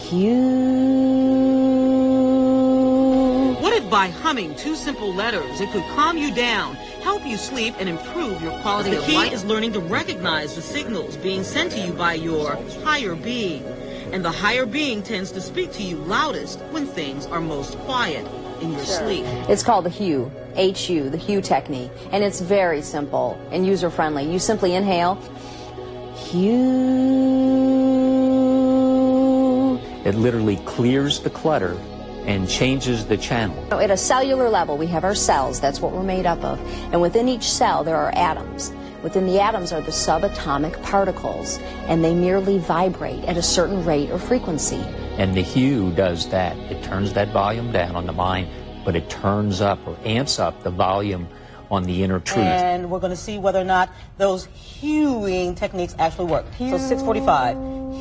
Hue. What if by humming 2 simple letters, it could calm you down, help you sleep, and improve your quality of life? The key is learning to recognize the signals being sent to you by your higher being. And the higher being tends to speak to you loudest when things are most quiet in your sleep. It's called the Hue, H-U, the Hue technique. And it's very simple and user-friendly. You simply inhale, Hue. It literally clears the clutter and changes the channel. At a cellular level, we have our cells. That's what we're made up of. And within each cell, there are atoms. Within the atoms are the subatomic particles, and they merely vibrate at a certain rate or frequency. And the Hue does that. It turns that volume down on the mind, but it turns up or amps up the volume on the inner truth. And we're going to see whether or not those hueing techniques actually work. So 645.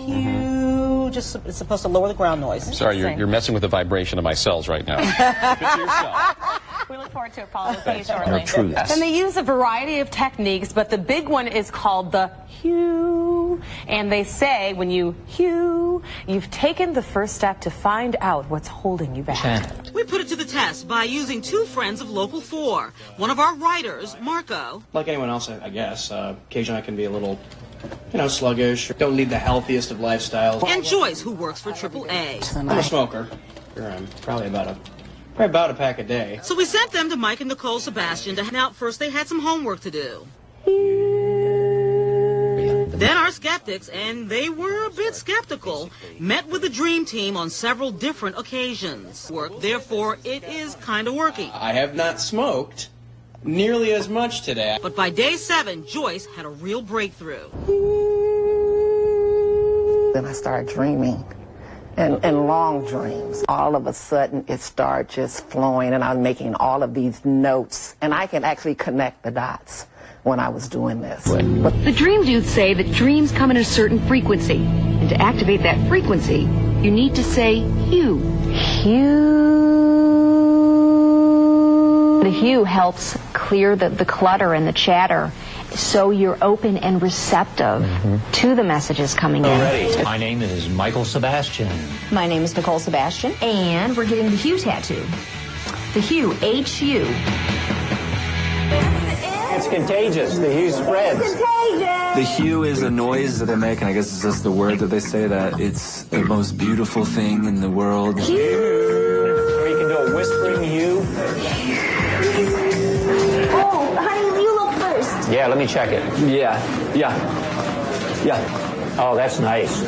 Hue, just it's supposed to lower the ground noise. Sorry, you're messing with the vibration of my cells right now. Good to yourself. We look forward to it, Paul. We'll see you shortly. Truths. And they use a variety of techniques, but the big one is called the Hue. And they say when you Hue, you've taken the first step to find out what's holding you back. Channel. We put it to the test by using 2 friends of Local 4. One of our writers, Marco. Like anyone else, I guess. Occasionally I can be a little, sluggish. Don't lead the healthiest of lifestyles. And Joyce, who works for AAA. I'm a smoker. I'm probably about a pack a day. So we sent them to Mike and Nicole Sebastian to hang out. First, they had some homework to do. Then our skeptics, and they were a bit skeptical, met with the Dream Team on several different occasions. Therefore, it is kind of working. I have not smoked nearly as much today. But by day 7, Joyce had a real breakthrough. Then I started dreaming. And long dreams. All of a sudden, it started just flowing, and I was making all of these notes. And I can actually connect the dots when I was doing this. The dream dudes say that dreams come in a certain frequency. And to activate that frequency, you need to say Hue. Hue. The Hue helps clear the clutter and the chatter, so you're open and receptive to the messages coming in. Ready. My name is Michael Sebastian. My name is Nicole Sebastian. And we're getting the Hue tattoo. The Hue, H-U. It's contagious. The Hue spreads. The Hue is a noise that they make, and I guess it's just the word that they say that it's the most beautiful thing in the world. Or you can do a whispering Hue. Oh, honey, you look first. Yeah, let me check it. Yeah. Oh, that's nice.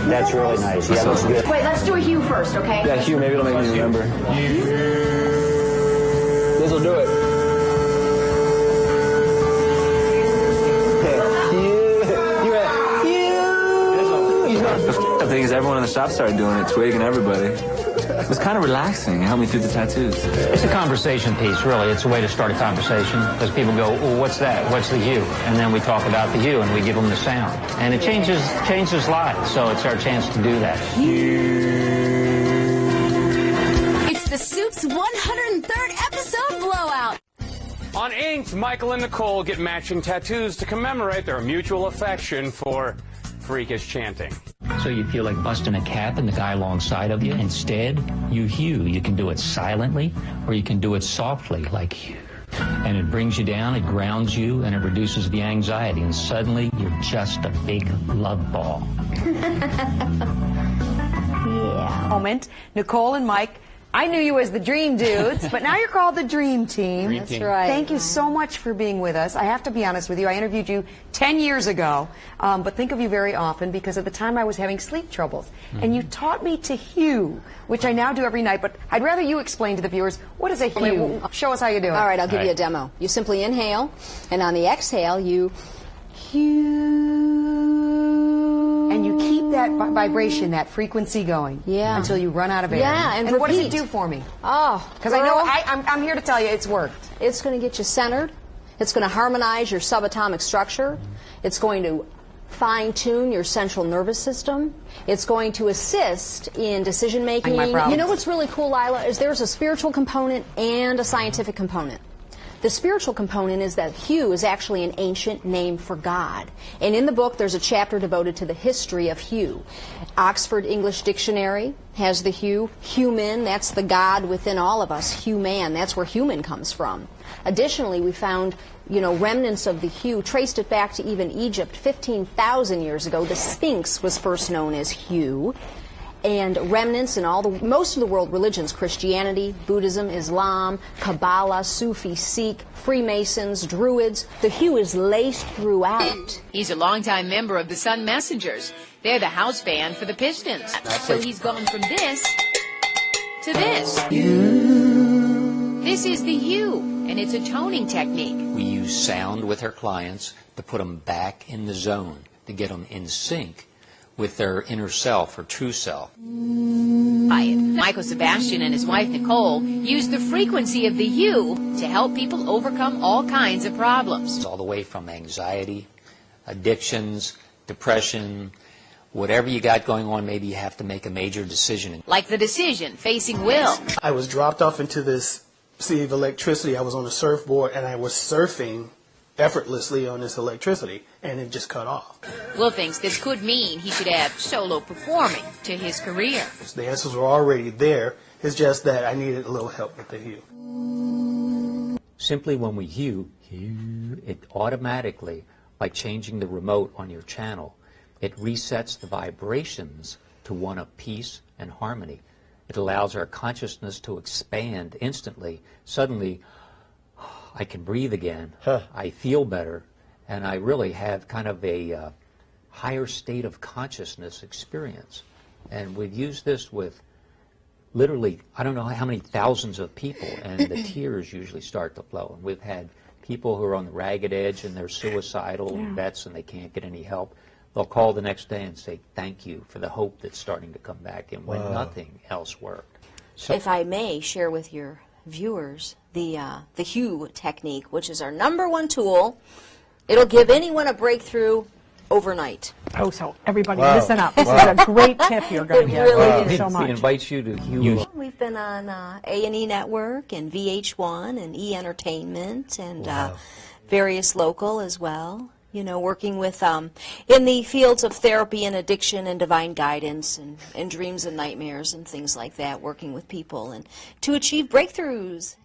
That's really nice. Yeah, that's good. Wait, let's do a Hue first, okay? Yeah, Hue, maybe it'll make me remember. This'll do it. The thing is, everyone in the shop started doing it, Twig and everybody. It was kind of relaxing. It helped me through the tattoos. It's a conversation piece, really. It's a way to start a conversation, because people go, well, what's that? What's the Hue? And then we talk about the Hue, and we give them the sound. And it changes lives, so it's our chance to do that. It's the Soup's 103rd episode blowout. On Inked, Michael and Nicole get matching tattoos to commemorate their mutual affection for freakish chanting. So you feel like busting a cap and the guy alongside of you. Instead, you Hue. You can do it silently, or you can do it softly, like Hue. And it brings you down, it grounds you, and it reduces the anxiety. And suddenly, you're just a big love ball. Yeah. Moment. Nicole and Mike, I knew you as the Dream Dudes, but now you're called the Dream Team. That's right. Thank you so much for being with us. I have to be honest with you, I interviewed you 10 years ago, but think of you very often because at the time I was having sleep troubles. And you taught me to Hue, which I now do every night, but I'd rather you explain to the viewers, what is a Hue? Show us how you do it. All right, I'll give you a demo. You simply inhale, and on the exhale, you Hue. And you keep that vibration, that frequency going until you run out of air. Yeah, and what does it do for me? Oh, because I know I'm here to tell you it's worked. It's going to get you centered. It's going to harmonize your subatomic structure. It's going to fine-tune your central nervous system. It's going to assist in decision making. You know what's really cool, Lila, is there's a spiritual component and a scientific component. The spiritual component is that hue is actually an ancient name for God. And in the book, there's a chapter devoted to the history of hue. Oxford English Dictionary has the hue. Human, that's the God within all of us. Human, that's where human comes from. Additionally, we found, remnants of the hue, traced it back to even Egypt 15,000 years ago. The Sphinx was first known as hue. And remnants in most of the world religions, Christianity, Buddhism, Islam, Kabbalah, Sufi, Sikh, Freemasons, Druids, the hue is laced throughout. He's a longtime member of the Sun Messengers. They're the house band for the Pistons. So he's gone from this to this. This is the hue, and it's a toning technique. We use sound with our clients to put them back in the zone, to get them in sync with their inner self or true self. Michael Sebastian and his wife Nicole use the frequency of the hue to help people overcome all kinds of problems. All the way from anxiety, addictions, depression, whatever you got going on, maybe you have to make a major decision. Like the decision facing Will. I was dropped off into this sea of electricity. I was on a surfboard and I was surfing effortlessly on this electricity, and it just cut off. Will thinks this could mean he should add solo performing to his career. The answers were already there. It's just that I needed a little help with the hue. Simply when we hue, it automatically, like changing the remote on your channel, it resets the vibrations to one of peace and harmony. It allows our consciousness to expand instantly. Suddenly, I can breathe again, I feel better, and I really have kind of a higher state of consciousness experience. And we've used this with literally, I don't know how many thousands of people, and the tears usually start to flow. And we've had people who are on the ragged edge and they're suicidal vets and they can't get any help. They'll call the next day and say, thank you for the hope that's starting to come back in when nothing else worked. So, if I may share with your viewers the hue technique, which is our #1 tool. It'll give anyone a breakthrough overnight. Oh, so everybody listen up. This is a great tip you're going to get. Thank you so much. It invites you to hue. We've been on A&E Network and VH1 and E! Entertainment and various local as well. Working with, in the fields of therapy and addiction and divine guidance and dreams and nightmares and things like that, working with people and to achieve breakthroughs.